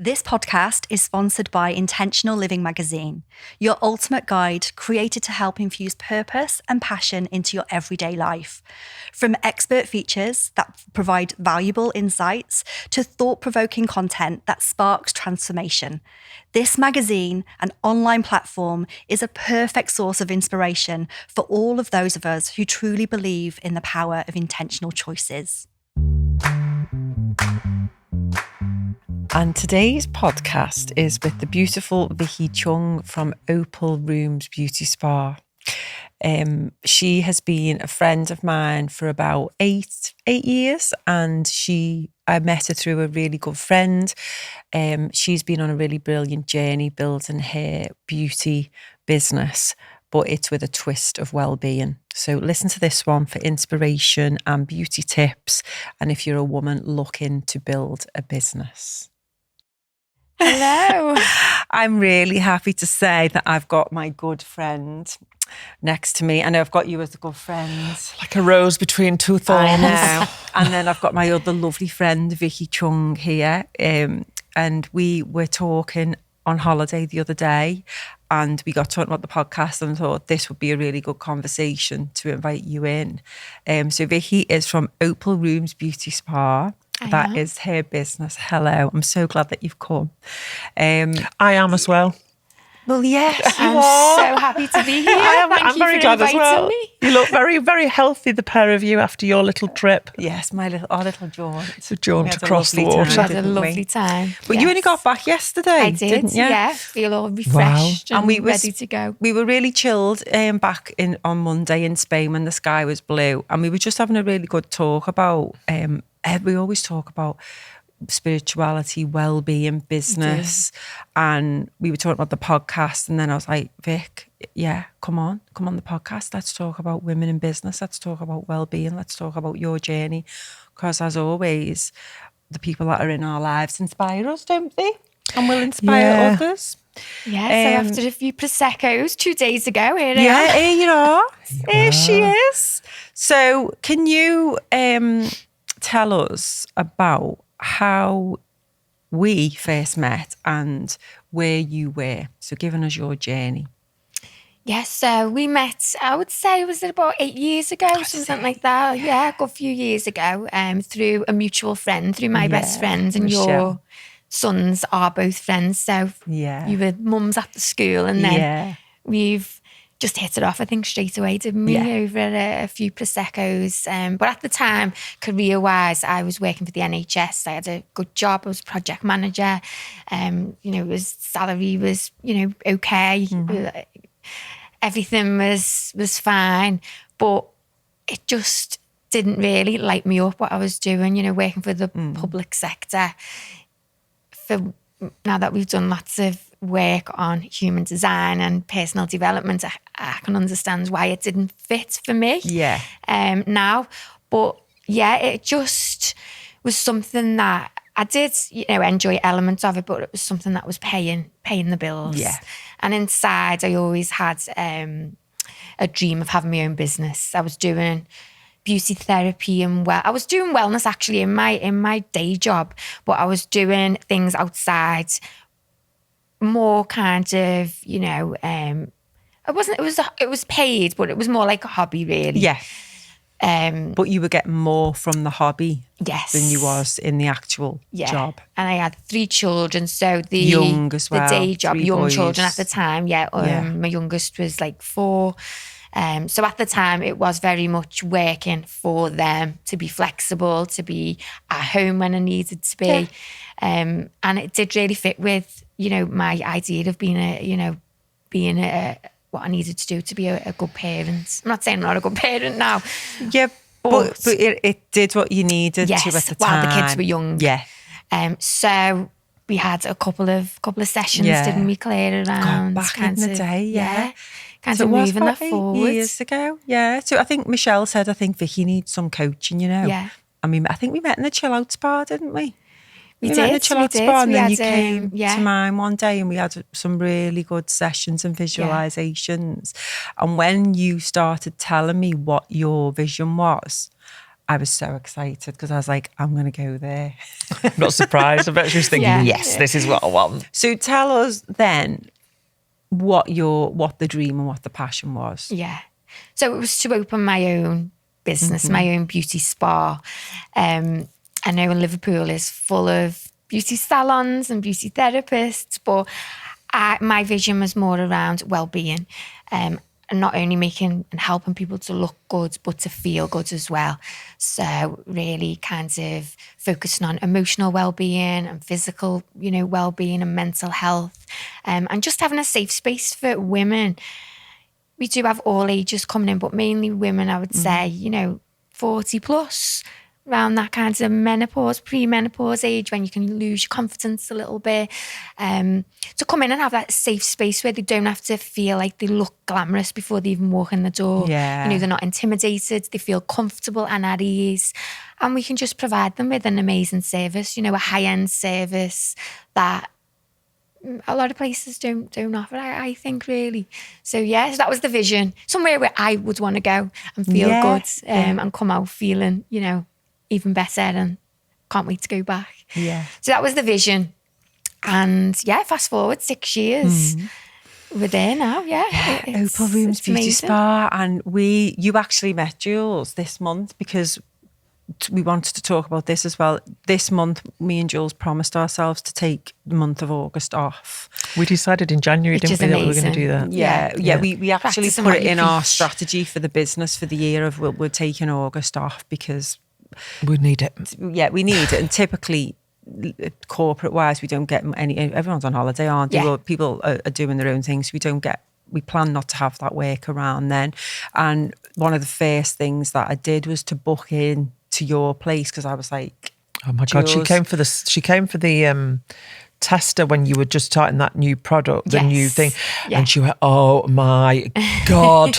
This podcast is sponsored by Intentional Living magazine, your ultimate guide created to help infuse purpose and passion into your everyday life. From expert features that provide valuable insights to thought-provoking content that sparks transformation, this magazine, an online platform, is a perfect source of inspiration for all of those of us who truly believe in the power of intentional choices. And today's podcast is with the beautiful Vicky Cheung from Opal Beauty Spa. She has been a friend of mine for about eight years, and I met her through a really good friend. She's been on a really brilliant journey building her beauty business, but it's with a twist of well-being. So listen to this one for inspiration and beauty tips, and if you're a woman looking to build a business. Hello. I'm really happy to say that I've got my good friend next to me. I know I've got you as a good friend. Like a rose between two thorns. I know. And then I've got my other lovely friend, Vicky Cheung, here. And we were talking on holiday the other day, and we got talking about the podcast, and I thought this would be a really good conversation to invite you in. So Vicky is from Opal Beauty Spa. That is her business. Hello. I'm so glad that you've come. I am as well. Well, yes, I'm so happy to be here. I'm very glad as well. Me. You look very, very healthy, the pair of you, after your little trip. Yes, our little jaunt. It's a jaunt across the water. We had a lovely time. But you only got back yesterday, I did, didn't you? Yeah. Feel all refreshed and we ready to go. We were really chilled back on Monday in Spain when the sky was blue, and we were just having a really good talk about, we always talk about spirituality, well-being, business, and we were talking about the podcast, and then I was like, Vic, come on the podcast, let's talk about women in business, let's talk about well-being, let's talk about your journey, because as always, the people that are in our lives inspire us, don't they? And will inspire others. Yeah, so after a few Prosecco's 2 days ago, here you are. Here she is. So can you tell us about how we first met and where you were? So giving us your journey. Yes, so we met, I would say, was it about 8 years ago, something like that? Yeah, a good few years ago, through a mutual friend, through my best friend, and Michelle. Your sons are both friends. So you were mums at the school, and then we've just hit it off, I think, straight away, didn't we? Over a few Prosecco's. But at the time, career-wise, I was working for the NHS. I had a good job. I was project manager. Salary was, okay. Mm-hmm. Everything was fine. But it just didn't really light me up what I was doing, working for the public sector. For now that we've done lots of work on human design and personal development, I can understand why it didn't fit for me now. But it just was something that I did, enjoy elements of it, but it was something that was paying the bills. Yeah. And inside, I always had a dream of having my own business. I was doing beauty therapy and I was doing wellness actually in my day job, but I was doing things outside, more kind of, it was paid, but it was more like a hobby really. Yeah. But you were getting more from the hobby than you was in the actual job. And I had 3 children, so young as well, the day job, 3 young boys. Children at the time. My youngest was like 4. So at the time, it was very much working for them, to be flexible, to be at home when I needed to be. Yeah. And it did really fit with, my idea of being what I needed to do to be a good parent. I'm not saying I'm not a good parent now. Yeah, but it did what you needed to at the time. While the kids were young. Yeah. So we had a couple of sessions, didn't we, Claire, around? Back in the day, Kind of moving that forward. 8 years ago, So I think Michelle said, Vicky needs some coaching, Yeah. I mean, I think we met in a chill out spa, didn't we? We met did. in a chill out spa, and then you came yeah. to mine one day, and we had some really good sessions and visualizations. And when you started telling me what your vision was, I was so excited because I was like, I'm going to go there. I'm not surprised. I bet she was thinking, Yeah. yes, this is what I want. So tell us then what the dream and what the passion was. Yeah. So it was to open my own business, my own beauty spa. I know Liverpool is full of beauty salons and beauty therapists, but my vision was more around well-being, and not only making and helping people to look good, but to feel good as well. So really kind of focusing on emotional well-being and physical, well-being and mental health, and just having a safe space for women. We do have all ages coming in, but mainly women, I would say, 40 plus, around that kind of menopause, pre-menopause age when you can lose your confidence a little bit. To come in and have that safe space where they don't have to feel like they look glamorous before they even walk in the door. Yeah. They're not intimidated, they feel comfortable and at ease. And we can just provide them with an amazing service, a high-end service that a lot of places don't offer, I think, really. So so that was the vision. Somewhere where I would want to go and feel good, and come out feeling, even better, and can't wait to go back. Yeah. So that was the vision. And fast forward 6 years. We're there now, Opal Rooms Beauty amazing. Spa, and you actually met Jules this month because we wanted to talk about this as well. This month, me and Jules promised ourselves to take the month of August off. We decided in January, Which didn't is we, that we were amazing. going to do that? Yeah. We actually Practice on put what it you in our preach. strategy for the business for the year of we're taking August off because We need it. we need it. And typically, corporate wise, we don't get any. Everyone's on holiday, aren't they? Yeah. Well, people are doing their own things. We plan not to have that work around then. And one of the first things that I did was to book in to your place because I was like, Oh my God, she Jules. came for the tester when you were just starting that new product, the new Yes. thing. Yeah. And she went, oh my God.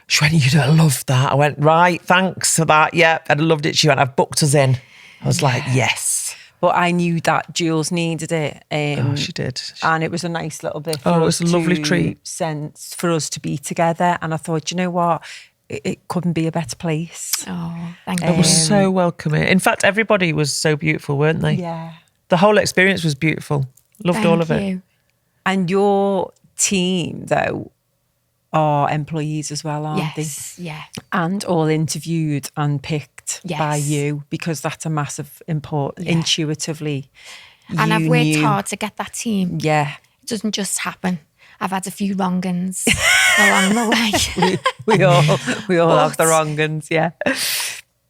She went, you'd have loved that. I went, right, thanks for that. Yeah, I'd have loved it. She went, I've booked us in. I was like, yes. but I knew that Jules needed it. Oh, she did. And it was a nice little bit for Oh, it us was a lovely to treat. sense for us to be together. And I thought, you know what? It couldn't be a better place. Oh, thank It you. was so welcoming. In fact, everybody was so beautiful, weren't they? Yeah. The whole experience was beautiful. Loved all of it. you. And your team, though, are employees as well, aren't Yes, they? yeah. And all interviewed and picked Yes. by you because that's a massive important, intuitively. And you I've worked knew- hard to get that team. Yeah. It doesn't just happen. I've had a few wrong-uns along the way. We all have the But- wrong ones, yeah.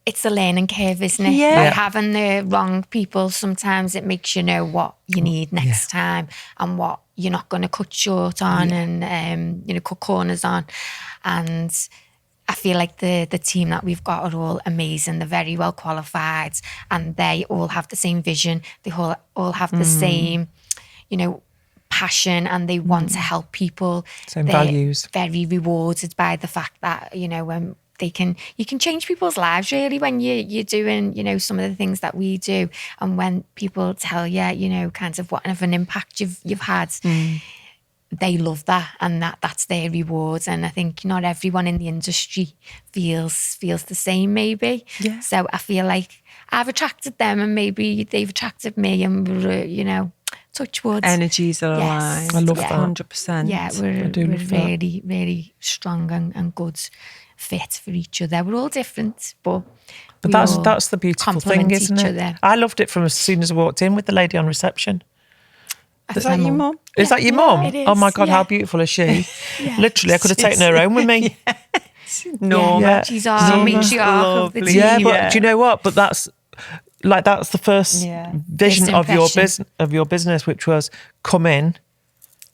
It's a learning curve, isn't it? Yeah. By Yeah. having the wrong people, sometimes it makes you know what you need next time and what you're not going to cut short on and cut corners on. And I feel like the team that we've got are all amazing. They're very well qualified and they all have the same vision. They all have the same, passion, and they want to help people. Same They're values. very rewarded by the fact that, when you can change people's lives really when you're doing, some of the things that we do. And when people tell you, kind of what of an impact you've had, they love that, and that's their reward. And I think not everyone in the industry feels the same, maybe. Yeah. So I feel like I've attracted them, and maybe they've attracted me, and we're, touch wood. Energies are Yes. aligned. I love Yeah. that. 100%. Yeah, I we're do love that. really, really strong and good fit for each other. We're all different, but we all that's the beautiful thing, complement isn't each it? other. I loved it from as soon as I walked in with the lady on reception. That's Is that my your mum. mum? Is that your Yeah, mum? it Oh my is, God, yeah. how beautiful is she? Yeah. Literally, I could have taken her home with me. No. Yeah. She's our Norma. matriarch of the Lovely. team. Yeah, but Yeah. do you know what? But that's the first Yeah. vision First of your impression. business, which was come in,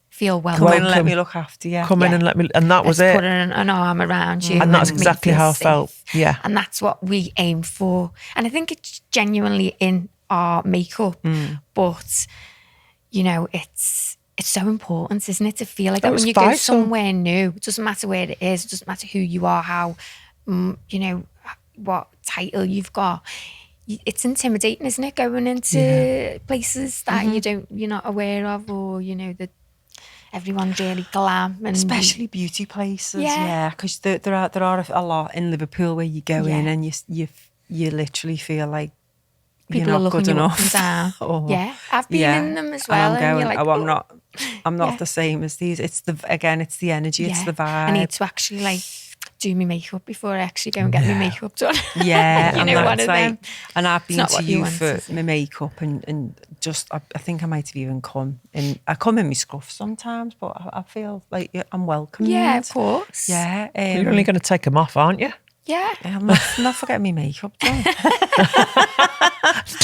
Feel Come welcome. in and let Welcome. me look after you. come in Yeah. and let me, and that was Let's it. put an arm around you. And that's make you exactly feel how I safe. felt. Yeah. And that's what we aim for. And I think it's genuinely in our makeup. But, it's so important, isn't it, to feel like that it's when you go vital. somewhere new. It doesn't matter where it is. It doesn't matter who you are, how, what title you've got. It's intimidating, isn't it, going into places that you're not aware of, or that everyone's really glam, and Especially beauty places, Yeah. yeah, because there are a lot in Liverpool where you go in Yeah. and you literally feel like People you're are not looking good you enough. up and down. Or- Yeah, I've been in them as well. And I'm going, you're like, oh, I'm not Yeah. the same as these. It's the energy, it's the vibe. I need to actually like do my makeup before I actually go and get my makeup done. Yeah, You and know, that's one of them. and I've been not to what you you want, for is it? my makeup and just I think I might have even come in. I come in my scruff sometimes, but I feel like I'm welcomed. Yeah, of course. Yeah, You're only going to take them off, aren't you? Yeah. I'm not forgetting my makeup done. Do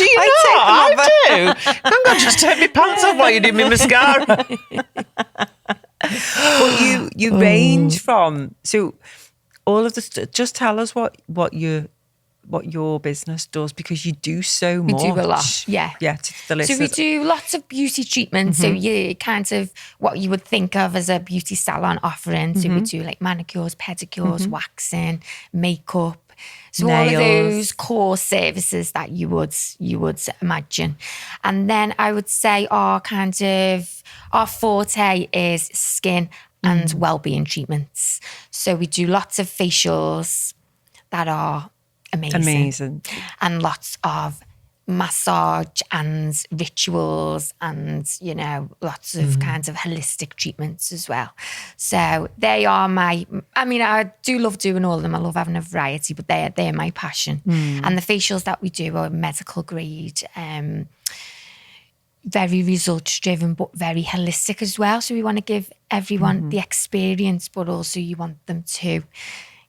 you know? I do. I'm going to just take my pants off while you do my mascara. But you range from so all of this. Just tell us what your business does, because you do so We much. do a lot, yeah. Yeah, to the So we listeners. do lots of beauty treatments. So you kind of what you would think of as a beauty salon offering. So we do like manicures, pedicures, waxing, makeup. So all of Nails. those core services that you would imagine. And then I would say our forte is skin and wellbeing treatments. So we do lots of facials that are amazing. And lots of massage and rituals and, lots of kinds of holistic treatments as well. So they are I do love doing all of them. I love having a variety, but they're my passion. And the facials that we do are medical grade, very results driven, but very holistic as well. So we want to give everyone the experience, but also you want them to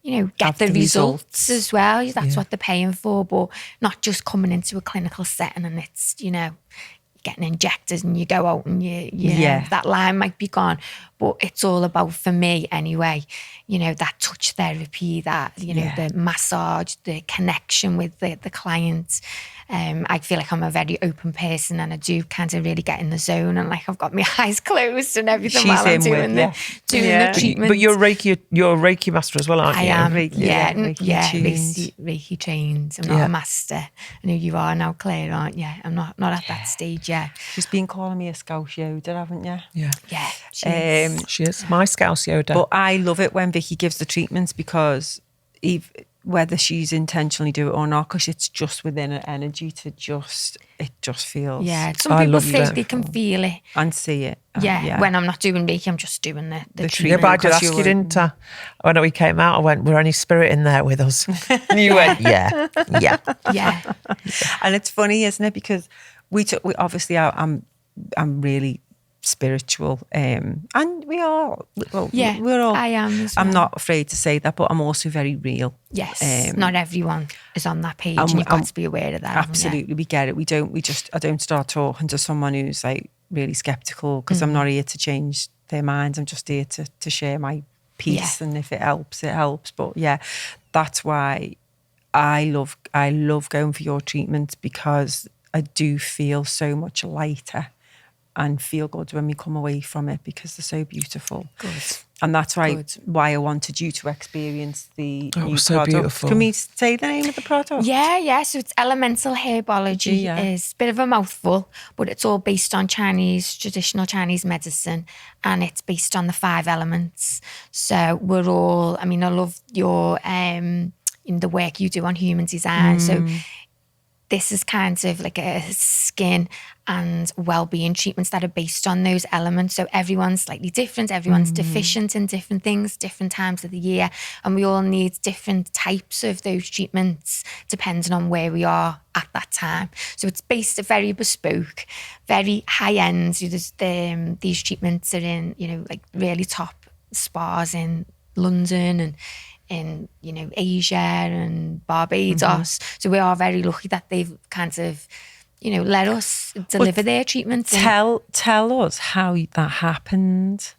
get Have the the results as well. That's what they're paying for, but not just coming into a clinical setting and it's, getting injected and you go out and that line might be gone. But it's all about, for me anyway, that touch therapy, that, the massage, the connection with the client. I feel like I'm a very open person and I do kind of really get in the zone and like I've got my eyes closed and everything She's while I'm in doing with, the treatment. But you're Reiki master as well, aren't you? I am, Reiki Reiki trained. I'm not a master. I know you are now, Claire, aren't you? I'm not at that stage yet. She's been calling me a Scouse Yoda, haven't you? Yeah. Yeah, she is. She is. My Scouse Yoda. But I love it when Vicky gives the treatments, because whether she's intentionally do it or not, because it's just within her energy it just feels. Yeah, some I people love say that. they can feel it. And see it. Yeah, when I'm not doing Reiki, I'm just doing the The treatment. yeah, but I did because ask you you, were- didn't I? When we came out, I went, "Were any spirit in there with us?" And you went, "Yeah, yeah." Yeah, And it's funny, isn't it? Because we obviously I'm really spiritual, and we are. Well, yeah, we're all. I am as I'm well. not afraid to say that, but I'm also very real. Yes, not everyone is on that page, and you've got to be aware of that. haven't you? Absolutely, we get it. I don't start talking to someone who's like really skeptical, because I'm not here to change their minds. I'm just here to share my piece, and if it helps, it helps. But yeah, that's why I love going for your treatments, because I do feel so much lighter and feel good when we come away from it, because they're so beautiful. Good. And that's why I wanted you to experience the Oh, new so product. beautiful. Can we say the name of the product? Yeah. So it's elemental herbology. Yeah. Is a bit of a mouthful, but it's all based on traditional Chinese medicine, and it's based on the 5 elements. So we're all. I mean, I love your in the work you do on human design. So this is kind of like a skin and well-being treatments that are based on those elements. So everyone's slightly different. Everyone's deficient in different things, different times of the year. And we all need different types of those treatments depending on where we are at that time. So it's based very bespoke, very high-end. So these treatments are in, like really top spas in London and in Asia and Barbados. So we are very lucky that they've kind of let us deliver their treatments. Tell us how that happened.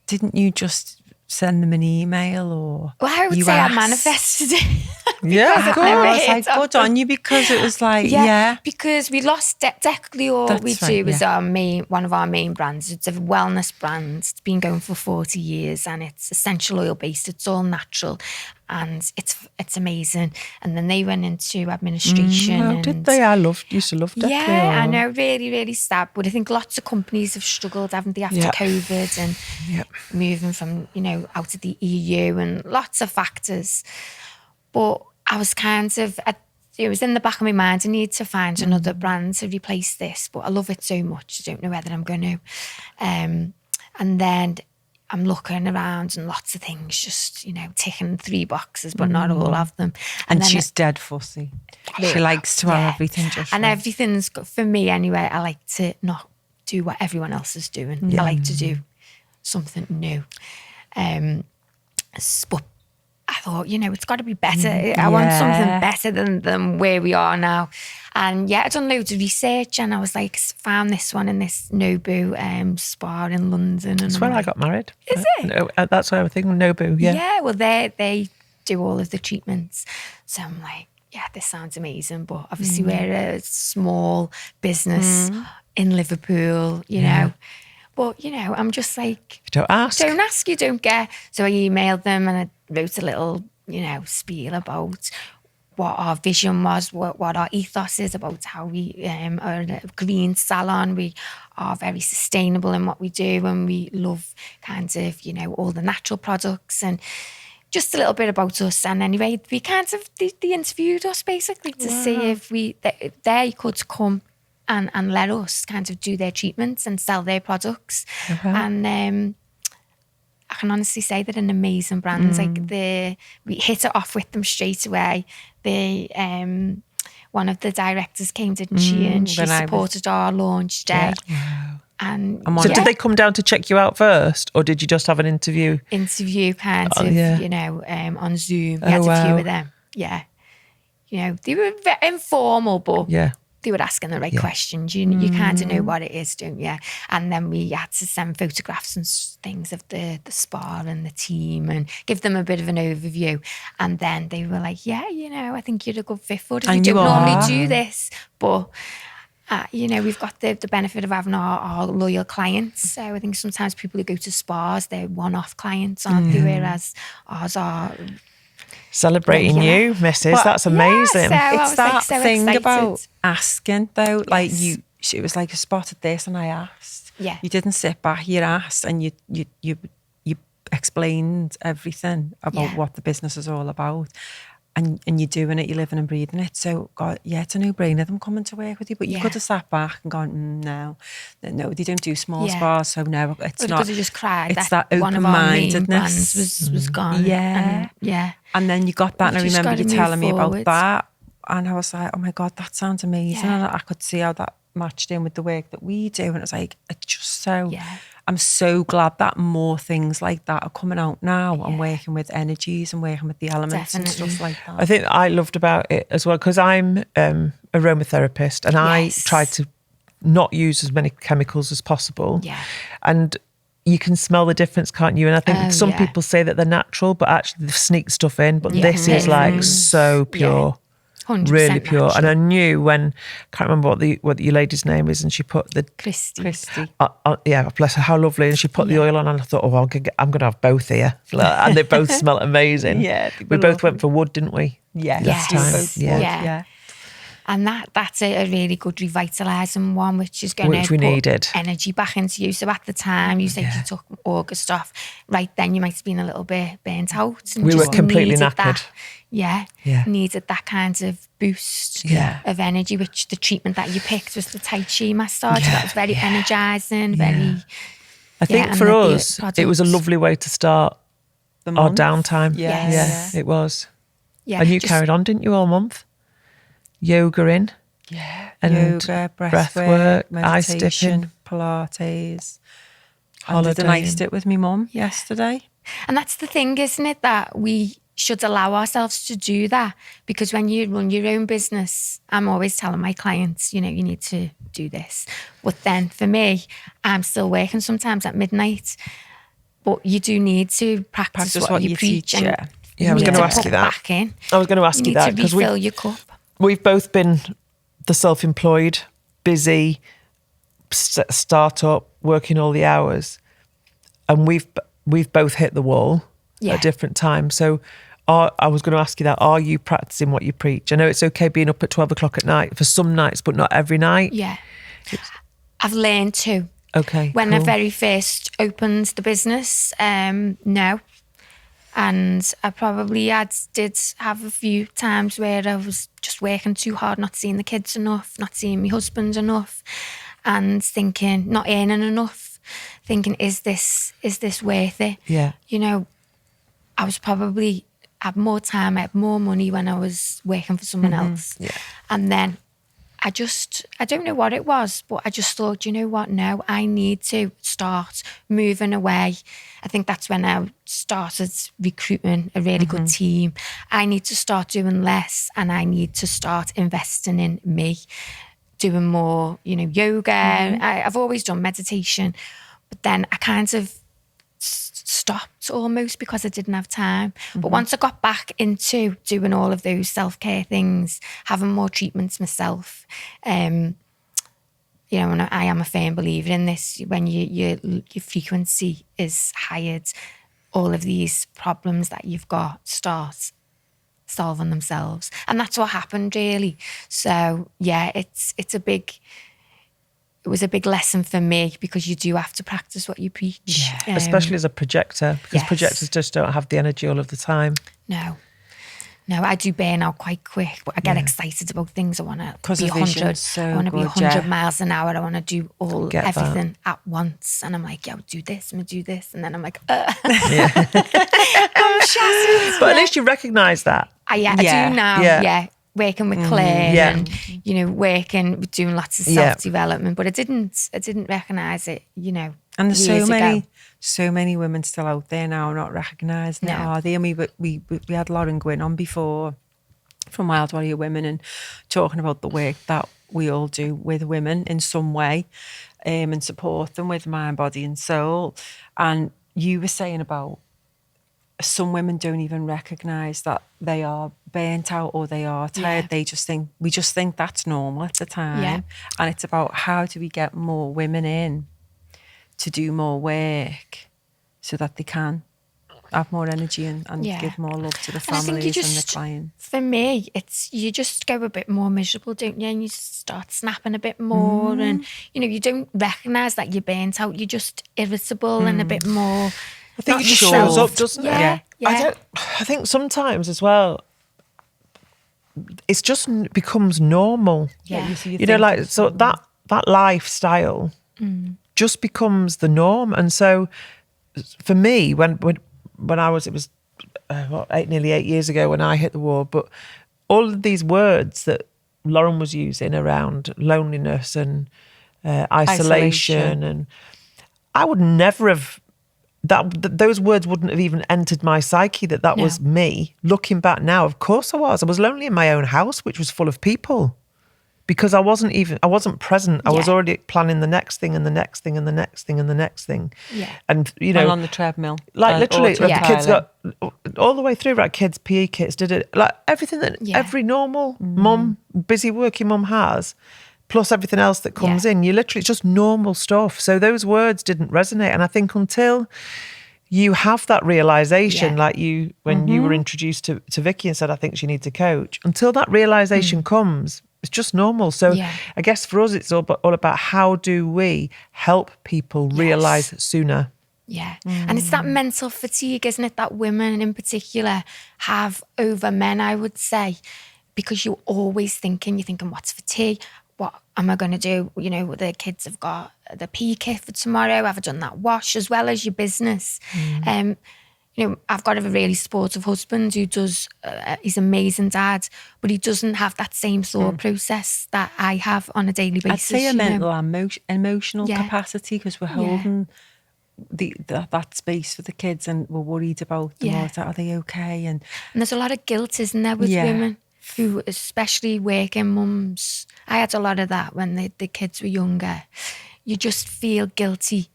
Didn't you just send them an email, or Well, I would you say asked? I manifested it. Yeah, I've Good. never I was hit like, up. good on you, because it was like, yeah. Because we lost technically all That's we right, do is one of our main brands. It's a wellness brand. It's been going for 40 years and it's essential oil based. It's all natural and it's amazing. And then they went into administration. How did they? Used to love Declan. Yeah, I know, really, really sad. But I think lots of companies have struggled, haven't they, after COVID and moving from, out of the EU and lots of factors. But I was kind of, it was in the back of my mind, I need to find another brand to replace this, but I love it so much, I don't know whether I'm going to. And then I'm looking around and lots of things, just, ticking 3 boxes, but not all of them. And then she's dead fussy. She likes to have everything just and right. everything's, for me anyway, I like to not do what everyone else is doing. I like to do something new. But I thought, it's got to be better. I want something better than where we are now. And I'd done loads of research, and I was like, found this one in this Nobu spa in London. And That's where I got married. Is it? No, that's where I think Nobu, yeah. Yeah, well, they do all of the treatments. So I'm like, this sounds amazing. But obviously we're a small business in Liverpool, you know. But, I'm just like... You don't ask. Don't ask, you don't get. So I emailed them and I wrote a little, spiel about what our vision was, what our ethos is, about how we are a green salon. We are very sustainable in what we do, and we love kind of, all the natural products, and just a little bit about us. And anyway, we kind of, they interviewed us basically to see if they could come and let us kind of do their treatments and sell their products. And I can honestly say they're an amazing brand. Like we hit it off with them straight away. One of the directors came, didn't she? And she supported our launch day. Yeah. And so did they come down to check you out first, or did you just have an interview? Interview kind of, on Zoom. We had a few of them. Yeah. They were very informal, but they were asking the right questions. You kind of know what it is, don't you? And then we had to send photographs and things of the spa and the team and give them a bit of an overview. And then they were like, I think you're a good fit for it. We don't normally do this, but... we've got the benefit of having our loyal clients. So I think sometimes people who go to spas, they're one-off clients, aren't they? Whereas ours are... Celebrating you, Mrs. That's amazing. It's that thing excited about asking, though. Like it was like, I spotted this and I asked. Yeah. You didn't sit back, you asked, and you explained everything about what the business is all about. And you're doing it, you're living and breathing it. So, God, it's a no-brainer them coming to work with you. But you could have sat back and gone, no, they don't do small spas, so no, it's not. Could have just cried. It's that open-mindedness was gone. Yeah. And then you got that, and I remember you telling me about that. And I was like, oh my God, that sounds amazing. And I could see how that matched in with the work that we do. And it's like, it's just so... Yeah. I'm so glad that more things like that are coming out now and working with energies and working with the elements and stuff like that. I think I loved about it as well, because I'm aromatherapist, and I tried to not use as many chemicals as possible. Yeah. And you can smell the difference, can't you? And I think some people say that they're natural, but actually they've sneaked stuff in. But this is like so pure. 100% really pure. Natural. And I knew when, I can't remember what your lady's name is, and she put the Christy. Bless her, how lovely. And she put the oil on, and I thought, I'm going to have both here. And they both smell amazing. We both went for wood, didn't we? Last time. Yeah. And that's a really good revitalising one, which is going to put needed energy back into you. So at the time, you said you took August off. Right then, you might have been a little bit burnt out. And we were completely knackered. Needed that kind of boost of energy, which the treatment that you picked was the Tai Chi massage. That was very energising, very... I think for us, it was a lovely way to start our downtime. It was. Yeah. And you carried on, didn't you, all month? Yoga in. Yeah. And yoga, breath work, ice dipping, Pilates. I did an ice dip with my mum yesterday. And that's the thing, isn't it? That we should allow ourselves to do that, because when you run your own business, I'm always telling my clients, you need to do this. But then for me, I'm still working sometimes at midnight, but you do need to practice what you preach. I was going to ask you that. I was going to ask you that, because refill your cup. We've both been the self-employed, busy, start-up, working all the hours, and we've both hit the wall at different times. So I was going to ask you that, are you practicing what you preach? I know it's okay being up at 12 o'clock at night for some nights, but not every night. Yeah. I've learned to. Okay, When I very first opened the business, no. And I probably did have a few times where I was just working too hard, not seeing the kids enough, not seeing my husband enough, and thinking, not earning enough, thinking, is this worth it? Yeah. You know, I was probably had more time, I had more money when I was working for someone else. Yeah. And then I don't know what it was, but I just thought, you know what, no, I need to start moving away. I think that's when I started recruiting a really good team. I need to start doing less, and I need to start investing in me, doing more, yoga. I've always done meditation, but then I kind of stopped almost because I didn't have time. But once I got back into doing all of those self-care things, having more treatments myself, and I am a firm believer in this. When your frequency is higher, all of these problems that you've got start solving themselves, and that's what happened really. So yeah, it was a big lesson for me, because you do have to practice what you preach. Yeah. Especially as a projector, because projectors just don't have the energy all of the time. No, I do burn out quite quick, but I get excited about things. I want to be 100. I want to be 100 miles an hour. I want to do everything at once. And I'm like, yeah, I'll do this, I'm going to do this. And then I'm like, I'm shattered. But at least you recognise that. I do now, yeah. Working with Claire and, doing lots of self-development. But I didn't recognise it, And there's so many women still out there now not recognising it, are they? And we had Lauren Gwynn on before from Wild Warrior Women, and talking about the work that we all do with women in some way, and support them with mind, body and soul. And you were saying about some women don't even recognise that they are burnt out or they are tired. They just think, we just think that's normal at the time. Yeah. And it's about, how do we get more women in to do more work so that they can have more energy and give more love to the families and the clients. For me, you just go a bit more miserable, don't you? And you start snapping a bit more, and you don't recognise that you're burnt out. You're just irritable and a bit more. I think it just shows up, doesn't it? Yeah. I think sometimes as well, it's just becomes normal. Yeah. That lifestyle just becomes the norm. And so for me, when I was, it was nearly 8 years ago when I hit the wall, but all of these words that Lauren was using around loneliness and isolation, and I would never have, those words wouldn't have even entered my psyche, that was me. Looking back now, of course I was lonely in my own house, which was full of people, because I wasn't present. I was already planning the next thing and the next thing and the next thing and the next thing. Yeah. And and on the treadmill, like literally the kids got all the way through, right? Kids PE kits, did it, like everything that every normal mum, busy working mum has, plus everything else that comes in. You literally, it's just normal stuff. So those words didn't resonate. And I think until you have that realisation, like you, when you were introduced to Vicky and said, I think she needs a coach, until that realisation comes, it's just normal. So I guess for us, it's all about how do we help people realise sooner. Yeah. And it's that mental fatigue, isn't it, that women in particular have over men, I would say, because you're always thinking, what's for tea? What am I going to do? The kids have got the PE kit for tomorrow. Have I done that wash, as well as your business? I've got a really supportive husband who does, he's an amazing dad, but he doesn't have that same thought process that I have on a daily basis. I'd say a mental and emotional capacity, because we're holding that space for the kids, and we're worried about them. Are they okay? And there's a lot of guilt, isn't there, with women who, especially working mums. I had a lot of that when the kids were younger. You just feel guilty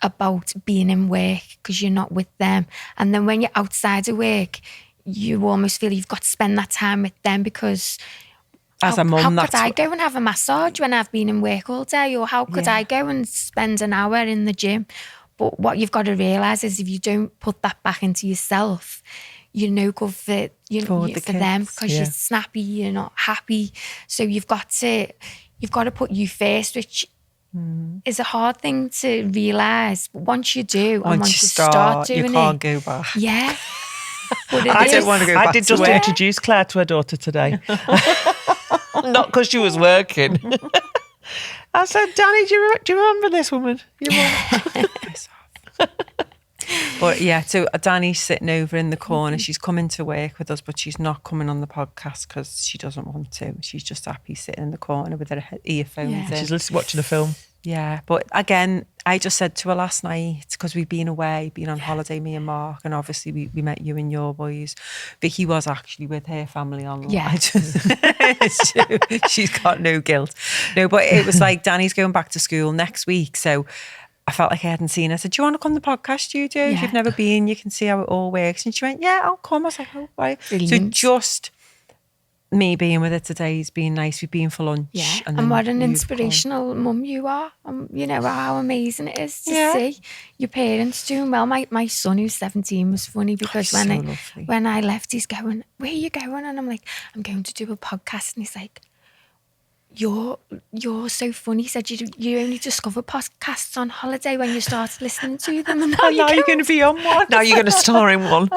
about being in work because you're not with them. And then when you're outside of work, you almost feel you've got to spend that time with them, because as a mum, how could I go and have a massage when I've been in work all day? Or how could I go and spend an hour in the gym? But what you've got to realise is, if you don't put that back into yourself, you're no good for them, because you're snappy, you're not happy. So you've got to put you first, which is a hard thing to realise. But once you do, once you start doing it, you can't go back. Yeah. I don't want to go back I did to just work. introduce Claire to her daughter today. Not because she was working. I said, Danny, do you remember this woman? Your mum? But yeah, so Danny's sitting over in the corner. She's coming to work with us, but she's not coming on the podcast because she doesn't want to. She's just happy sitting in the corner with her earphones in. She's watching a film. Yeah, but again, I just said to her last night, because we've been away, been on holiday, me and Mark, and obviously we met you and your boys. Vicky was actually with her family online. Yeah. She's got no guilt. No, but it was like Danny's going back to school next week, so I felt like I hadn't seen her. I said, do you want to come to the podcast studio? If you've never been, you can see how it all works. And she went, yeah, I'll come. I was like, oh, right. Brilliant. So just me being with her today has been nice. We've been for lunch. Yeah, And and what an you've inspirational mum you are. You know, how amazing it is to Yeah. see your parents doing well. My son, who's 17, was funny because he's so lovely. when I left, he's going, where are you going? And I'm like, I'm going to do a podcast. And he's like, you're so funny. He said you only discovered podcasts on holiday when you started listening to them. And now You're going to be on one. Now you're going to star in one.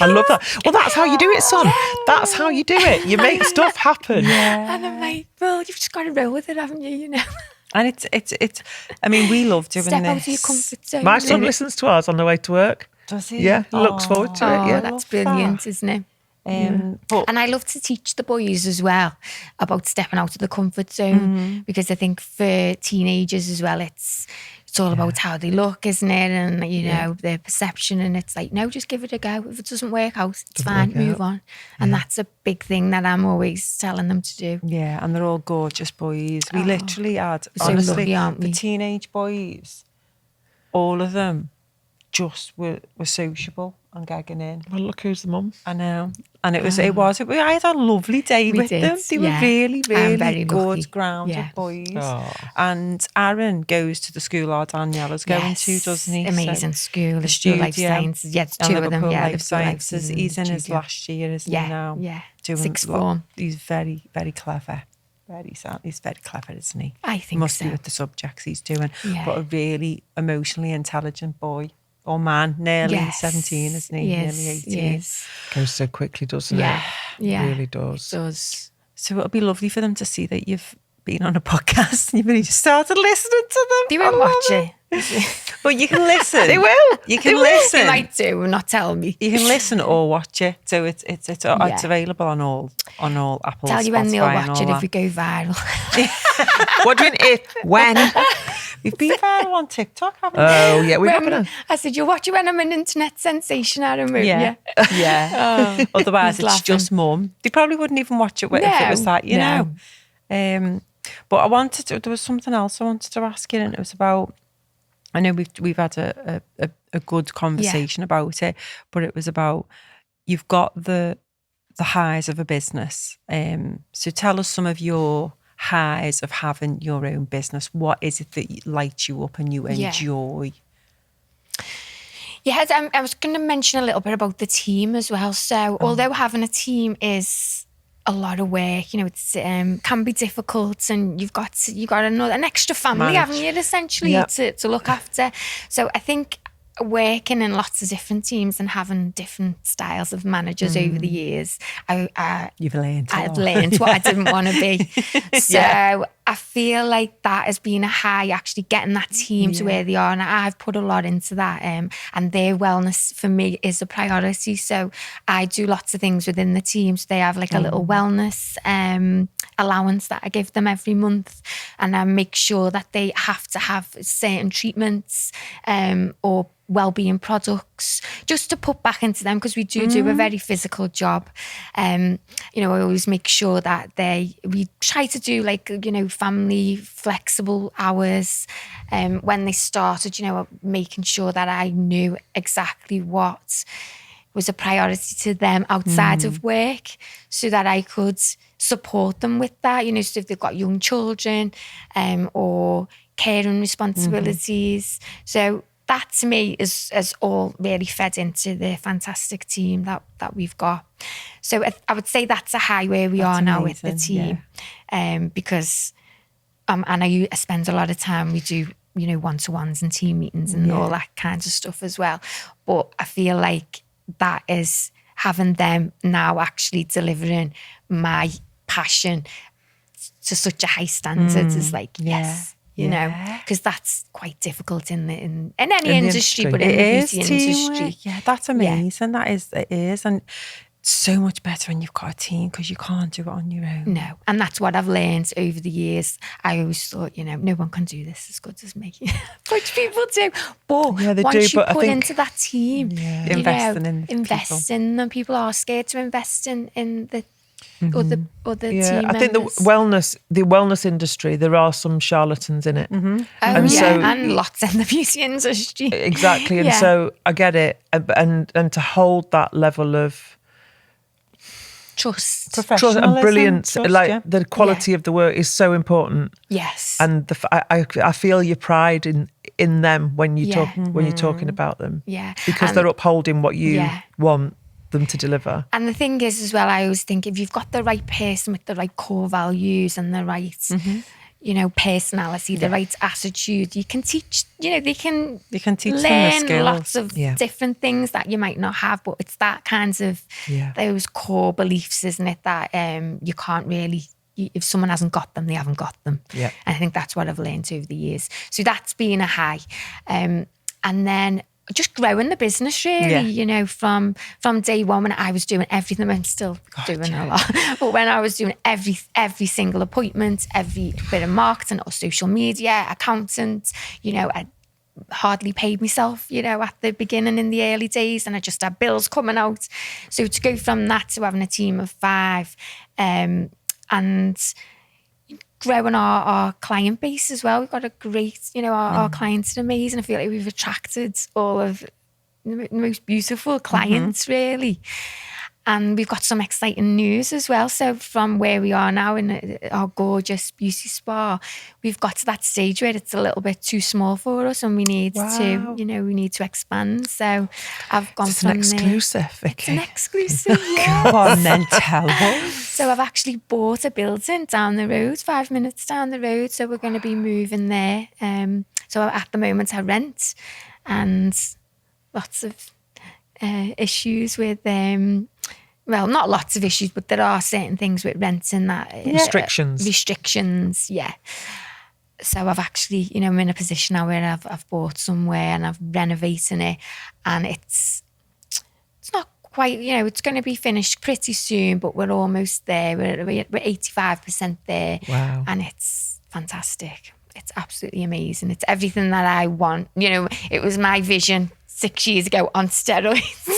I love that. Well, that's how you do it, son. That's how you do it. You make stuff happen. Yeah. And I'm like, well, you've just got to roll with it, haven't you? You know, And it's. I mean, we love doing step this. out of your comfort zone. My son listens to ours on the way to work. Does he? Yeah, he looks forward to it. Yeah, That's brilliant, isn't it? But And I love to teach the boys as well about stepping out of the comfort zone because I think for teenagers as well, it's all about how they look, isn't it? And, you know, their perception. And it's like, no, just give it a go. If it doesn't work out, it's fine, move on. And that's a big thing that I'm always telling them to do. yeah, and they're all gorgeous boys. We literally had, We're so honestly, lucky, aren't the we? teenage boys, all of them just were sociable and gagging in. Well, look who's the mum. I know. And I had a lovely day with did, them. They were yeah. really, I'm really very good, lucky. grounded Yeah. boys. Oh. And Aaron goes to the school our Daniela's going to, doesn't he? Amazing So, school. The School Life studio Sciences. Yeah, it's and two of them. Liverpool Yeah, Life Liverpool Life Sciences. He's in his studio. last year, isn't Yeah, he now? yeah. Doing Sixth a lot. form. He's very, very clever. He's very clever, isn't he? I think He must so. be with the subjects he's doing. Yeah. But a really emotionally intelligent boy or man, nearly Yes, 17, isn't he? Yes, Nearly 18. yes. Goes so quickly, doesn't Yeah, it? yeah. It really does. It does. So it'll be lovely for them to see that you've been on a podcast and you've only just started listening to them. They won't watch it. But you can listen. They will. You can listen. They might do and not tell me. You can listen or watch it. So it's available on all Apple. Tell you when they'll Spotify and watch all it that. if we go viral. What do you mean if? When? We've been viral on TikTok, haven't we? Oh, yeah. We're not When- going to. I said, you'll watch it when I'm an internet sensation, Aaron. won't Yeah. you? Yeah. Otherwise, he's it's laughing. just mum. They probably wouldn't even watch it if it was No, that, you no. know. But there was something else I wanted to ask you, and it was about. I know we've had a good conversation about it, but it was about you've got the highs of a business. So tell us some of your highs of having your own business. What is it that lights you up and you enjoy? Yeah, I was going to mention a little bit about the team as well. So although having a team is a lot of work, you know, it's can be difficult, and you've got an extra family, haven't you, essentially, to look after. So I think working in lots of different teams and having different styles of managers over the years, You've learned. I've learned what I didn't want to be. So I feel like that has been a high, actually getting that team to where they are. And I've put a lot into that. And their wellness for me is a priority. So I do lots of things within the team. So they have like a little wellness allowance that I give them every month. And I make sure that they have to have certain treatments or wellbeing products just to put back into them, because we do a very physical job. You know, I always make sure that we try to do like, you know, family flexible hours. When they started, you know, making sure that I knew exactly what was a priority to them outside of work, so that I could support them with that, you know, so if they've got young children or caring responsibilities. So that to me is all really fed into the fantastic team that we've got. So I would say that's a high where we are now with the team, because and I spend a lot of time, we do, you know, one-to-ones and team meetings and all that kinds of stuff as well. But I feel like that is having them now actually delivering my passion to such a high standard is like, yes, you know, because that's quite difficult in any industry, but in the beauty industry. Yeah, that's amazing. It is. And so much better when you've got a team, because you can't do it on your own. No, and that's what I've learned over the years. I always thought, you know, no one can do this as good as me, which people do. But once you put into that team, invest in them. People are scared to invest in the other team members. I think the wellness industry, there are some charlatans in it. And lots in the beauty industry. Exactly, and so I get it, and to hold that level of trust and brilliance, the quality of the work is so important. Yes, and I feel your pride in them when you talk when you're talking about them. Yeah, because they're upholding what you want them to deliver. And the thing is as well, I always think if you've got the right person with the right core values and the right you know, personality, the right attitude, you can teach, you know, they can teach learn them the skills. Lots of different things that you might not have, but it's that kinds of those core beliefs, isn't it, that you can't really, if someone hasn't got them, they haven't got them. And I think that's what I've learned over the years. So that's been a high. And then just growing the business really, you know, from day one when I was doing everything. I'm still doing a lot, but when I was doing every single appointment, every bit of marketing or social media, accountant, you know, I hardly paid myself, you know, at the beginning in the early days, and I just had bills coming out. So to go from that to having a team of 5 and growing our client base as well. We've got a great, you know, our clients are amazing. I feel like we've attracted all of the most beautiful clients really. And we've got some exciting news as well. So from where we are now in our gorgeous beauty spa, we've got to that stage where it's a little bit too small for us and we need to, you know, we need to expand. So I've gone from an exclusive, Vicky. It's an exclusive, Go on then, tell us. So I've actually bought a building down the road, 5 minutes down the road. So we're going to be moving there. So at the moment I rent, and lots of issues with well, not lots of issues, but there are certain things with renting that restrictions, So I've actually, you know, I'm in a position now where I've bought somewhere and I've renovating it, and it's not quite, you know, it's going to be finished pretty soon, but we're almost there. We're 85% there. Wow. And it's fantastic. It's absolutely amazing. It's everything that I want. You know, it was my vision 6 years ago on steroids.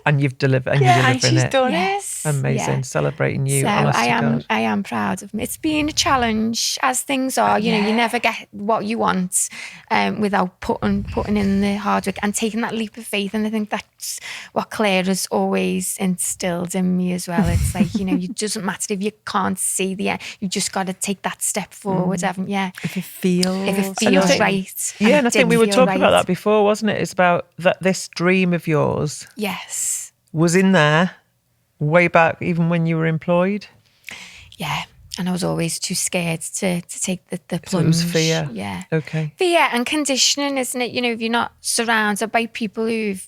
And you've delivered, and you're delivering she's it. done Yes. Amazing. Celebrating you. So honest to God. I am proud of me. It's been a challenge, as things are. You know, you never get what you want without putting in the hard work and taking that leap of faith. And I think that's what Claire has always instilled in me as well. It's like, you know, it doesn't matter if you can't see the end. You just got to take that step forward, haven't you? If it feels right. Yeah, and I think we were talking about that before, wasn't it? It's about that this dream of yours. Yes. Was in there way back, even when you were employed. Yeah, and I was always too scared to take the plunge. So it was fear. Yeah. Okay. Fear and conditioning, isn't it? You know, if you're not surrounded by people who've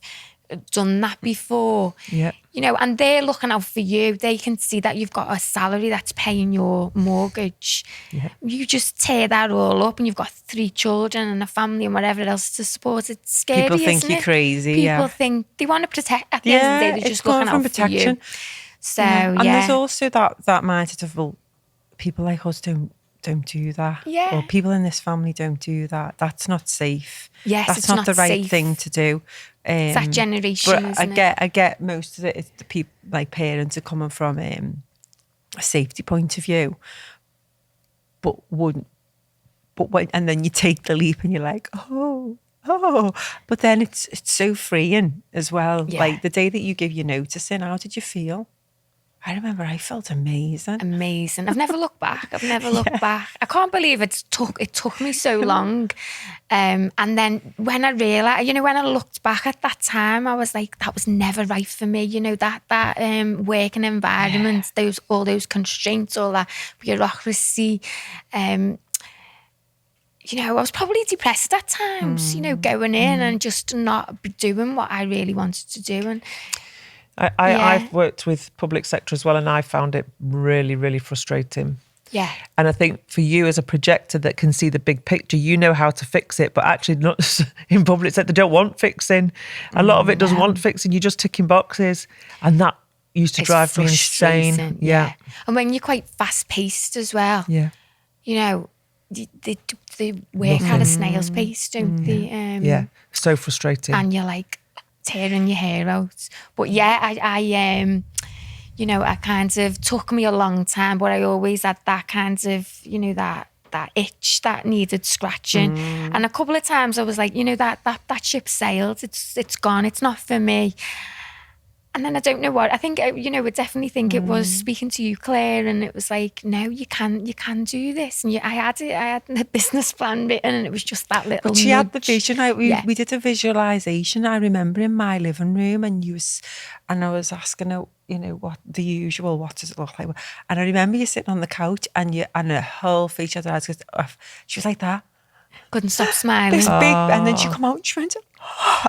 done that before, you know, and they're looking out for you. They can see that you've got a salary that's paying your mortgage. Yeah. You just tear that all up, and you've got 3 children and a family and whatever else to support. It's scary. People think isn't you're it? crazy. People think they want to protect. At the end of the day, they're just looking out for you. So and there's also that mindset of, well, people like us don't do that. Yeah. Or people in this family don't do that. That's not safe. Yes, that's it's not not the right safe. thing to do. It's that generation. But I get most of it. It's the people, like parents, are coming from a safety point of view, but when and then you take the leap and you're like, oh, but then it's so freeing as well. Yeah. Like the day that you give your notice in, how did you feel? I remember I felt amazing. I've never looked back. Back. I can't believe it took me so long. And then when I realised, you know, when I looked back at that time, I was like, that was never right for me. You know, that working environment, all those constraints, all that bureaucracy. You know, I was probably depressed at times, you know, going in and just not doing what I really wanted to do. And I've worked with public sector as well, and I found it really, really frustrating. Yeah. And I think for you as a projector that can see the big picture, you know how to fix it, but actually not in public sector, they don't want fixing. A lot of it doesn't want fixing. You're just ticking boxes. And that used to drive me insane. Yeah. And when you're quite fast paced as well. Yeah. You know, they work at a snail's pace, don't they? Yeah. So frustrating. And you're like tearing your hair out. But yeah, I you know, I kind of took me a long time, but I always had that kind of, you know, that itch that needed scratching. And a couple of times I was like, you know, that ship sailed. It's gone. It's not for me. And then I don't know what, I think, you know, I definitely think it was speaking to you, Claire, and it was like, no, you can do this. And I had the business plan written, and it was just that little But she nudge. had the vision. We did a visualization, I remember, in my living room, and I was asking her, you know, what does it look like? And I remember you sitting on the couch, and her whole face, she was like that. Couldn't stop smiling. This big, and then she come out and she went, it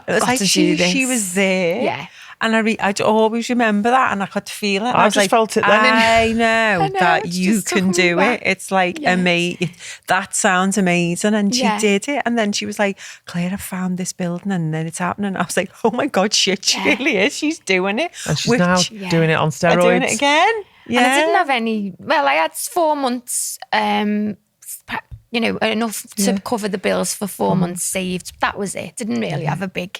was like she was there. Yeah. And I'd always remember that, and I could feel it. I was just like, felt it then. I know that it's you just can took me do back. it. It's like amazing. That sounds amazing. And she Yeah. did it. And then she was like, Claire, I found this building, and then it's happening. I was like, oh my God, shit, she really is. She's doing it. And she's now doing it on steroids. Doing it again. Yeah. And I didn't have any, well, I had 4 months, you know, enough to cover the bills for 4 months saved. That was it. Didn't really have a big,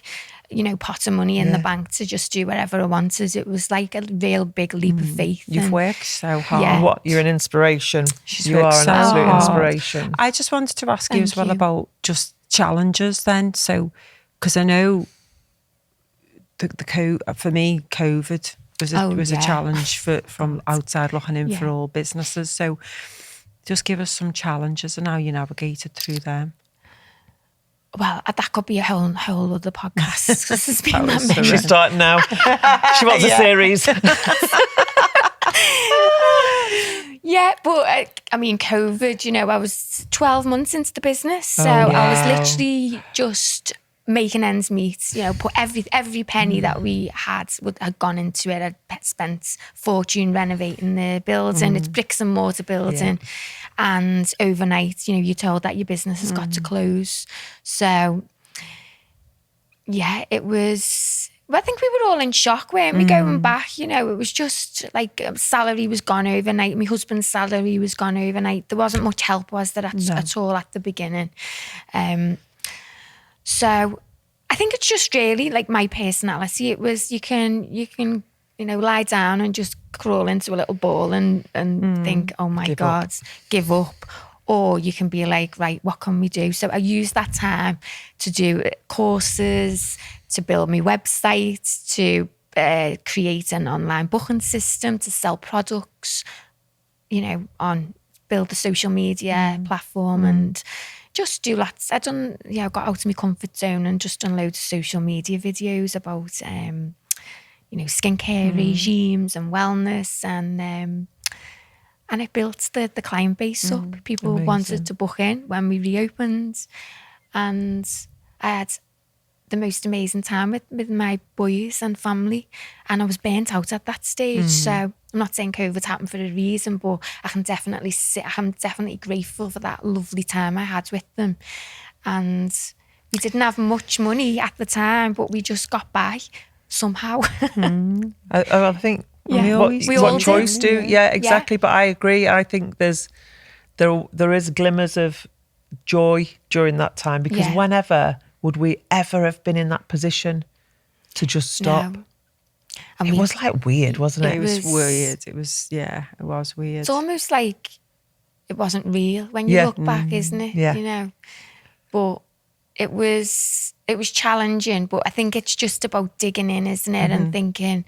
you know, pot of money in the bank to just do whatever I wanted. It was like a real big leap of faith. You've worked so hard. Yeah. You're an inspiration. You worked are an so absolute hard. inspiration. I just wanted to ask you Thank as well you. about just challenges then. So, because I know for me, COVID was a challenge from outside looking in for all businesses. So just give us some challenges and how you navigated through them. Well, that could be a whole other podcast. This has been that many. She's starting now. She wants a series. Yeah, but I mean, COVID, you know, I was 12 months into the business. So I was literally just making ends meet, you know, put every penny that we had had gone into it. I'd spent fortune renovating the building. It's bricks and mortar building. And overnight, you know, you're told that your business has got to close. So, yeah, it was... I think we were all in shock, weren't we, going back? You know, it was just like salary was gone overnight. My husband's salary was gone overnight. There wasn't much help, was there, at all at the beginning? So I think it's just really like my personality. It was you can you know, lie down and just crawl into a little ball and think, oh my God, give up. Or you can be like, right, what can we do? So I used that time to do courses, to build my website, to create an online booking system, to sell products, you know, build a social media platform and just do lots. I got out of my comfort zone and just done loads of social media videos about, you know, skincare regimes and wellness, and it built the client base up. People wanted to book in when we reopened, and I had the most amazing time with my boys and family, and I was burnt out at that stage. So I'm not saying COVID happened for a reason, but I'm definitely grateful for that lovely time I had with them. And we didn't have much money at the time, but we just got by somehow. I think what choice do. Yeah, exactly. But I agree. I think there is glimmers of joy during that time, because whenever would we ever have been in that position to just stop? No. It was like weird, wasn't it? It was weird. It was weird. It's almost like it wasn't real when you look back, isn't it? Yeah. You know, but it was challenging. But I think it's just about digging in, isn't it? And thinking,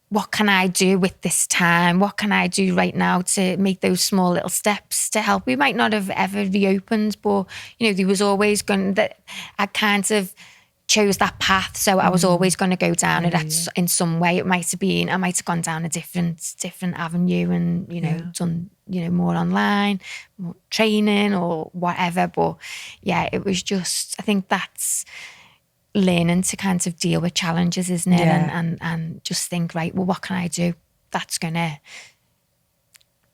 what can I do with this time? What can I do right now to make those small little steps to help? We might not have ever reopened, but, you know, there was always I kind of chose that path. So I was always going to go down it in some way. I might have gone down a different avenue and, you know, done, you know, more online, more training or whatever. But yeah, it was just, I think that's learning to kind of deal with challenges, isn't it? Yeah. And just think, right, well, what can I do that's gonna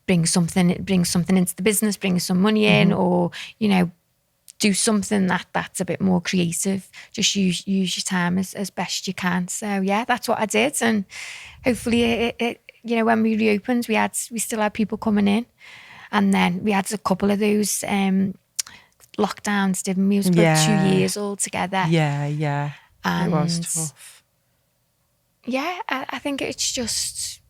bring something into the business, bring some money in, or, you know, do something that's a bit more creative. Just use your time as best you can. So yeah, that's what I did, and hopefully it you know, when we reopened, we still had people coming in, and then we had a couple of those lockdowns, didn't we? It was about 2 years altogether. Yeah. And it was tough. Yeah, I think it's just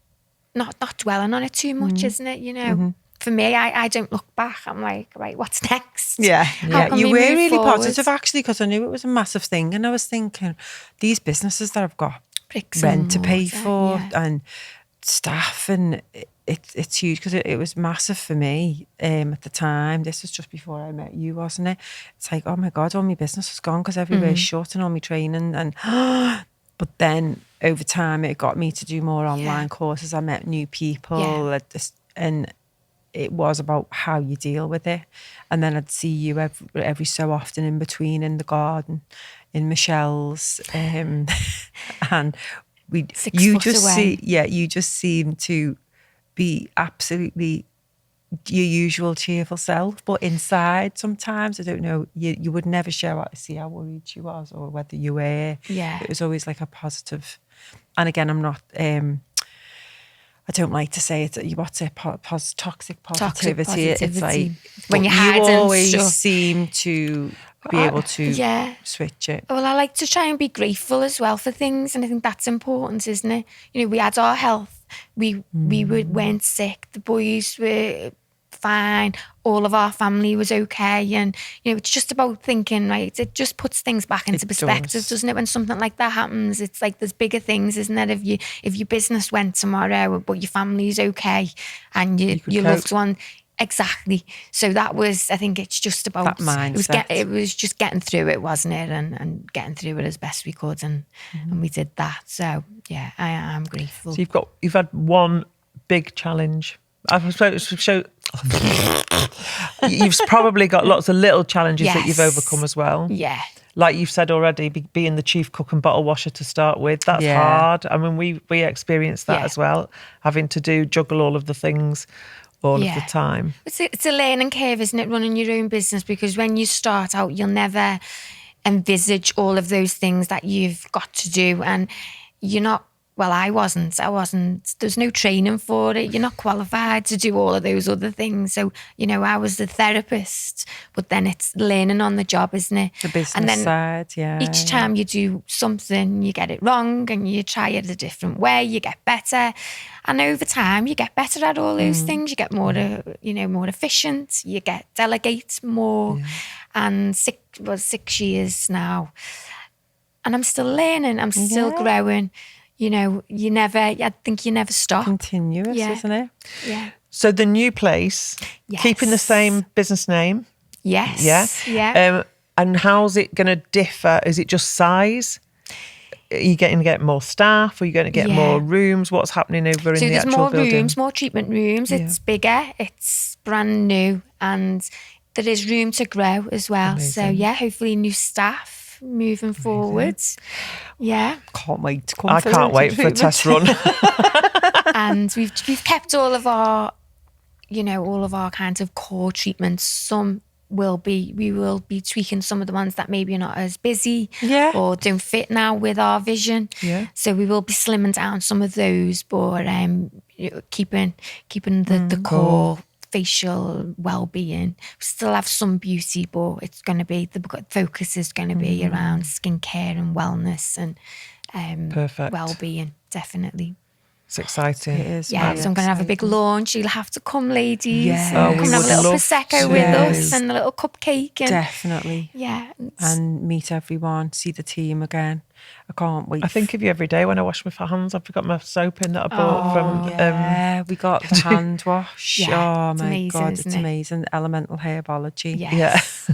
not dwelling on it too much, isn't it? You know, for me, I don't look back. I'm like, right, what's next? Yeah. You were really forward? positive, actually, because I knew it was a massive thing, and I was thinking, these businesses that I've got Bricks rent and to pay mortar, for yeah. and staff, and it's huge, because it was massive for me at the time. This was just before I met you, wasn't it? It's like, oh my God, all my business is gone because everywhere's shut, and all my training, and but then over time it got me to do more online courses. I met new people, and it was about how you deal with it. And then I'd see you every so often in between, in the garden, in Michelle's, and you just seem to be absolutely your usual cheerful self, but inside sometimes, I don't know, you would never see how worried she was, or whether you were. Yeah. It was always like a positive. And again, I'm not I don't like to say it. What's it? Toxic positivity. It's like when you're you hiding always stuff. seem to be able to switch it. Well, I like to try and be grateful as well for things, and I think that's important, isn't it? You know, we had our health. We weren't sick. The boys were fine. All of our family was okay, and you know, it's just about thinking, right? It just puts things back into perspective, doesn't it? When something like that happens, it's like there's bigger things, isn't it? If your business went tomorrow, but your family's okay, and your loved one. Exactly. So that was, I think it's just about that mindset. It was just getting through it, wasn't it? And getting through it as best we could, and we did that. So yeah, I am grateful. So you've had one big challenge. You've probably got lots of little challenges that you've overcome as well. Yeah. Like you've said already, being the chief cook and bottle washer to start with, that's hard. I mean, we experienced that as well, having to juggle all of the things all of the time. It's a learning curve, isn't it, running your own business? Because when you start out, you'll never envisage all of those things that you've got to do, and you're not. Well, I wasn't. There's no training for it. You're not qualified to do all of those other things. So, you know, I was the therapist, but then it's learning on the job, isn't it? The business and then side, each time you do something, you get it wrong, and you try it a different way, you get better. And over time, you get better at all those things. You get more, more efficient. You delegate more. Yeah. And 6 years now. And I'm still learning. I'm still growing. You know, I think you never stop. Continuous, isn't it? Yeah. So the new place, keeping the same business name. Yes. Yeah. And how's it going to differ? Is it just size? Are you going to get more staff? Are you going to get more rooms? What's happening over in the actual building? So there's more rooms, more treatment rooms. It's bigger. It's brand new. And there is room to grow as well. Amazing. So, hopefully new staff moving forwards. Yeah. Can't wait to come. I can't wait for a test run. And we've kept all of our kinds of core treatments. We will be tweaking some of the ones that maybe are not as busy or don't fit now with our vision. Yeah. So we will be slimming down some of those, but keeping the core facial well-being. We still have some beauty, but it's going to be the focus is going to be around skincare and wellness and well-being, definitely. It's exciting. It is. Yeah, so I'm going to have a big launch. You'll have to come, ladies. Yeah. Come and have a little Prosecco with us and a little cupcake. And, definitely. Yeah. And meet everyone, see the team again. I can't wait. I think of you every day when I wash my hands. I forgot my soap in that I bought from... Yeah, we got the hand wash. Oh my amazing, God, it's amazing. Elemental Herbology. Yes.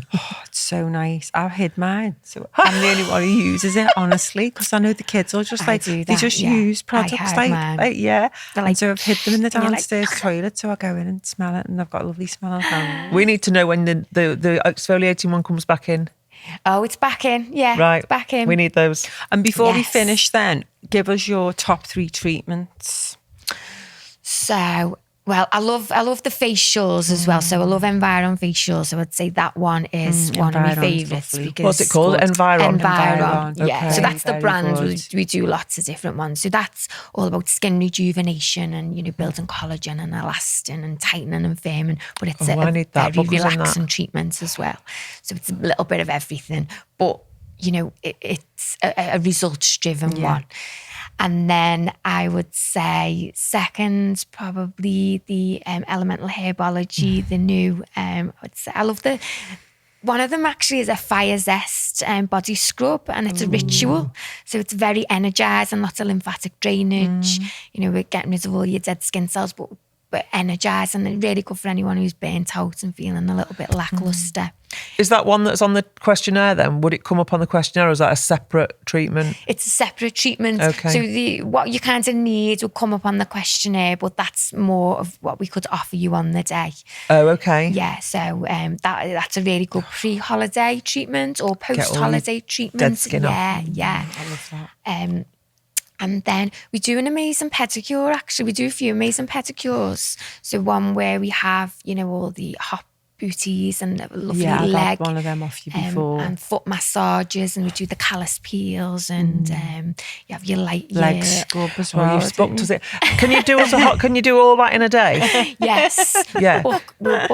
It's so nice. I've hid mine. So I'm the only one who uses it, honestly, because I know the kids are just like, they just use products and so I've hid them in the downstairs toilet, so I go in and smell it, and I've got a lovely smell of hand. We need to know when the exfoliating one comes back in. Oh, it's back in. Yeah, Right. it's back in. We need those. And before we Yes. finish then, give us your top 3 treatments. So, well, I love the facials as well. So I love Environ facials. So I'd say that one is one of my Environ's favourites. lovely. Because What's it called? Environ. Environ. Yeah. Okay. So that's the Very brand. good. We do lots of different ones. So that's all about skin rejuvenation and, building collagen and elastin and tightening and firming. But it's I need that. very What goes in that? relaxing treatment as well. So it's a little bit of everything. But, it's a results-driven one. And then I would say second, probably the elemental herbology, the new, I would say, I love one of them actually is a fire zest body scrub, and it's a ritual. So it's very energising, lots of lymphatic drainage. We're getting rid of all your dead skin cells, but energising and really good for anyone who's burnt out and feeling a little bit lacklustre. Is that one that's on the questionnaire then? Would it come up on the questionnaire, or is that a separate treatment? It's a separate treatment. Okay. So what you kind of need will come up on the questionnaire, but that's more of what we could offer you on the day. Oh, okay. Yeah, so that's a really good pre-holiday treatment or post-holiday treatment. dead skin off. Yeah. I love that. And then we do an amazing pedicure, actually. We do a few amazing pedicures. So one where we have, all the hot booties and lovely I've leg. had one of them off you before. And foot massages, and we do the callus peels, and you have your leg scrub as Oh, well. you've spooked us. Can you do Can you do all that in a day? Yes. Yeah. We'll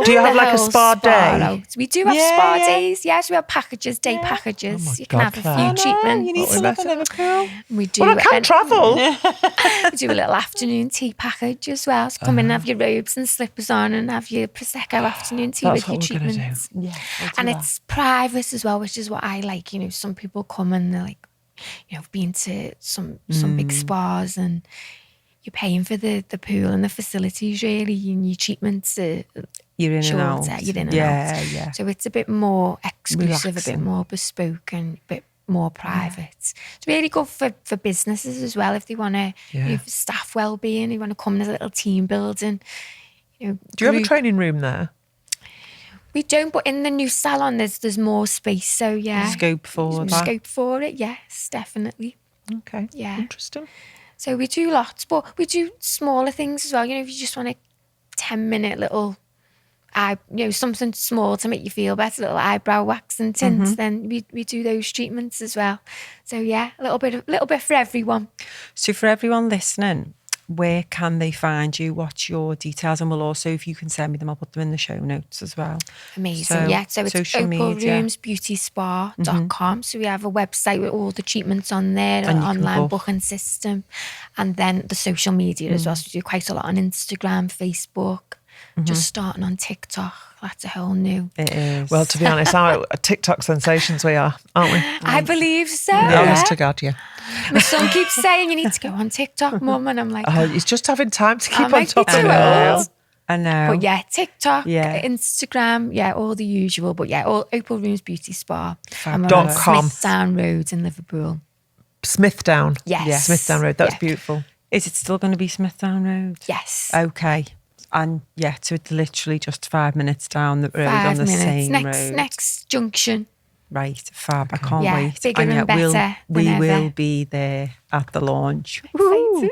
Do you have the like a whole spa day? out. We do have spa days. Yes, we have packages, day packages. Oh my You can God, have Claire. a few treatments. You need to live in Liverpool. We do. Well, I can travel. We do a little afternoon tea package as well. So come in and have your robes and slippers on and have your Prosecco afternoon tea That's with your what we're gonna do. treatments. Yeah, And it's private as well, which is what I like. Some people come and they're like, been to some big spas and you're paying for the pool and the facilities really, and your treatments are You're in and out. You're in and out. Yeah. So it's a bit more exclusive, Relaxing. a bit more bespoke and a bit more private. It's really good for businesses as well if they want to staff wellbeing, you want to come in as a little team building. Do you have a training room there? We don't, but in the new salon there's more space. So yeah, Scope for that. Scope for it, yes, definitely. Okay. Yeah. Interesting. So we do lots, but we do smaller things as well. If you just want a 10-minute little something small to make you feel better, little eyebrow wax and tints, then we do those treatments as well. So yeah, a little bit for everyone. So for everyone listening, where can they find you? What's your details? And we'll also, if you can send me them, I'll put them in the show notes as well. Amazing. So, So it's social media. opalroomsbeautyspa.com. So we have a website with all the treatments on there, And an you can online book. booking system, and then the social media as well. So we do quite a lot on Instagram, Facebook, just starting on TikTok. That's a whole new. It is. Well, to be honest, our TikTok sensations we are, aren't we? I believe so. Honest to God, yeah. My son keeps saying you need to go on TikTok, Mum, and I'm like, He's just having time to keep I on might top be of too it. old. I know. But yeah, TikTok, Yeah. Instagram, all the usual. But yeah, all Opal Rooms Beauty Spa. And we're Dot on com. Smithdown Road in Liverpool. Smithdown. Yes. Yeah. Smithdown Road. That's Yeah. beautiful. Is it still going to be Smithdown Road? Yes. Okay. And yeah, so it's literally just 5 minutes down the road 5 on the minutes. same Next road. next junction. Right, fab. I can't Yeah, wait. bigger and yeah, better we than will ever. be there at the launch. Woo.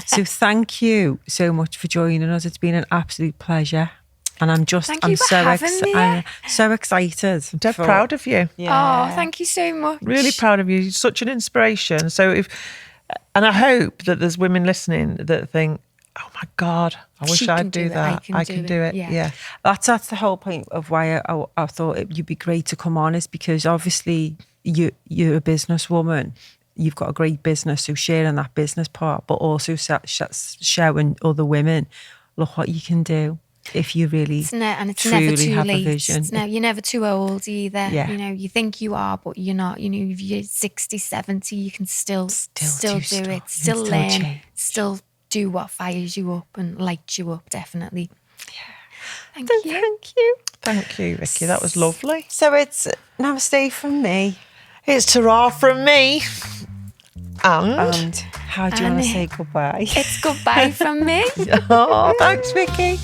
So thank you so much for joining us. It's been an absolute pleasure. And I'm Thank you for so having me. I'm so excited. Dead proud of you. Oh, thank you so much. Really proud of you. You're such an inspiration. So and I hope that there's women listening that think, oh my God, I wish She I'd can do do it. that. I can do it. Yeah. Yeah. That's the whole point of why I thought you'd be great to come on, is because obviously you're a businesswoman. You've got a great business, so sharing that business part, but also showing other women, look what you can do if you really It's never truly too have late. a vision. You're never too old either. Yeah. You think you are, but you're not. If you're 60, 70, you can still do do it. stuff. Still You can learn. still change. Still do what fires you up and lights you up, definitely. Thank you. Thank you. Thank you, Vicky. That was lovely. So it's namaste from me. It's ta-ra from me. And how do you want to say goodbye? It's goodbye from me. Oh, thanks, Vicky.